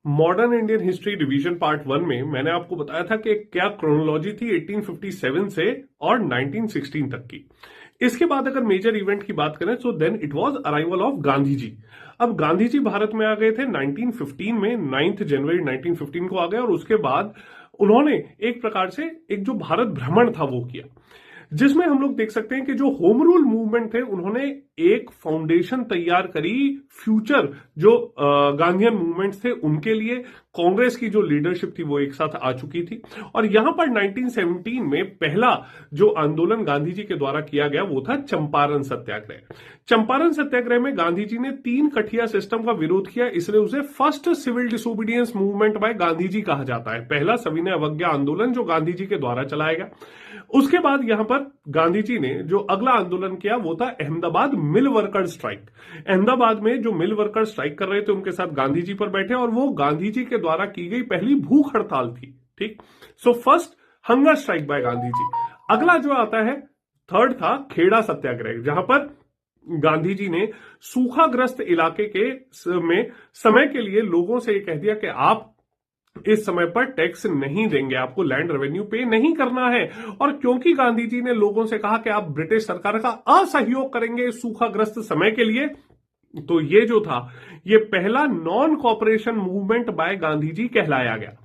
Modern Indian history revision part 1 में मैंने आपको बताया था कि क्या क्रोनोलॉजी थी 1857 से और 1916 तक की। इसके बाद अगर मेजर इवेंट की बात करें तो then it was arrival of Gandhi ji. अब गांधी जी भारत में आ गए थे 1915 में, 9 जनवरी 1915 को आ गए और उसके बाद उन्होंने एक प्रकार से एक जो भारत भ्रमण था वो किया, जिसमें हम लोग देख सकते हैं कि जो होम रूल मूवमेंट थे उन्होंने एक फाउंडेशन तैयार करी फ्यूचर जो गांधीयन मूवमेंट्स थे उनके लिए। कांग्रेस की जो लीडरशिप थी वो एक साथ आ चुकी थी और यहां पर 1917 में पहला जो आंदोलन गांधी जी के द्वारा किया गया वो था चंपारण सत्याग्रह। चंपारण सत्याग्रह में गांधी जी ने 3 कठिया सिस्टम का विरोध किया, इसलिए उसे first civil disobedience movement by Gandhi ji कहा जाता है। पहला सविनय अवज्ञा आंदोलन जो गांधी जी के द्वारा चलाया गया। उसके बाद यहां पर गांधी जी ने जो अगला आंदोलन किया वो था Ahmedabad mill worker strike. Ahmedabad में जो मिल वर्कर स्ट्राइक कर रहे थे उनके साथ गांधी जी पर बैठे और वो गांधी जी के द्वारा की गई पहली भूख हड़ताल थी। ठीक, so first hunger strike by Gandhi ji. अगला जो आता है थर्ड था खेड़ा सत्याग्रह, जहां पर गांधी जी ने सूखाग्रस्त इलाके के में समय के लिए लोगों से यह कह दिया कि आप इस समय पर टैक्स नहीं देंगे, आपको लैंड रेवेन्यू पे नहीं करना है। और क्योंकि गांधी जी ने लोगों से कहा कि आप ब्रिटिश सरकार का असहयोग करेंगे सूखाग्रस्त समय के लिए, तो ये जो था ये पहला non cooperation movement by Gandhi ji कहलाया गया।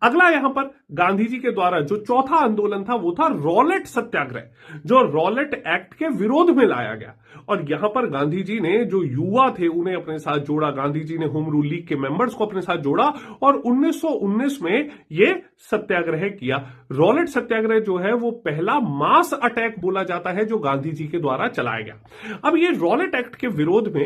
अगला यहां पर गांधी जी के द्वारा जो चौथा आंदोलन था वो था रॉलेट सत्याग्रह, जो रॉलेट एक्ट के विरोध में लाया गया। और यहां पर गांधी जी ने जो युवा थे उन्हें अपने साथ जोड़ा, गांधी जी ने होम रूल लीग के मेंबर्स को अपने साथ जोड़ा और 1919 में ये सत्याग्रह किया। रॉलेट सत्याग्रह जो है वो पहला मास अटैक बोला जाता है जो गांधी जी के द्वारा चलाया गया। अब ये रॉलेट एक्ट के विरोध में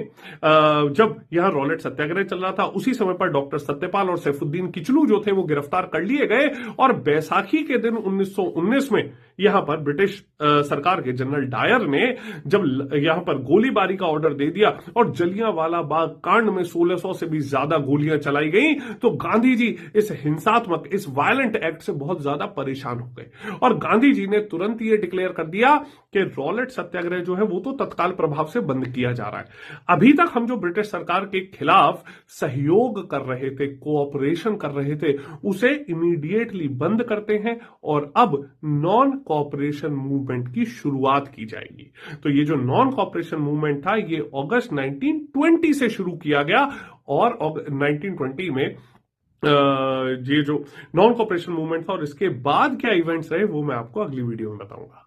जब यहां रॉलेट सत्याग्रह चल रहा था उसी समय पर डॉक्टर सत्यपाल और सैफुद्दीन किचलू जो थे वो गिरफ्तार कर लिए गए और बैसाखी के दिन 1919 में यहां पर ब्रिटिश सरकार के जनरल डायर ने जब यहां पर गोलीबारी का ऑर्डर दे दिया और जलियांवाला बाग कांड में 1600 से भी ज्यादा गोलियां चलाई गई, तो गांधी जी इस हिंसात्मक इस वायलेंट एक्ट से बहुत ज्यादा परेशान हो गए और गांधी जी ने तुरंत ये डिक्लेयर कर दिया कि रॉलेट सत्याग्रह जो है वो तो तत्काल प्रभाव से बंद किया जा रहा है। अभी तक हम जो ब्रिटिश सरकार के खिलाफ सहयोग कर रहे थे, कोऑपरेशन कर रहे थे, उसे इमीडिएटली बंद करते हैं और अब नॉन कॉपरेशन मूवमेंट की शुरुआत की जाएगी। तो ये जो नॉन कॉपरेशन मूवमेंट था ये अगस्त 1920 से शुरू किया गया और 1920 में ये जो नॉन कॉपरेशन मूवमेंट था और इसके बाद क्या इवेंट्स रहे वो मैं आपको अगली वीडियो में बताऊंगा।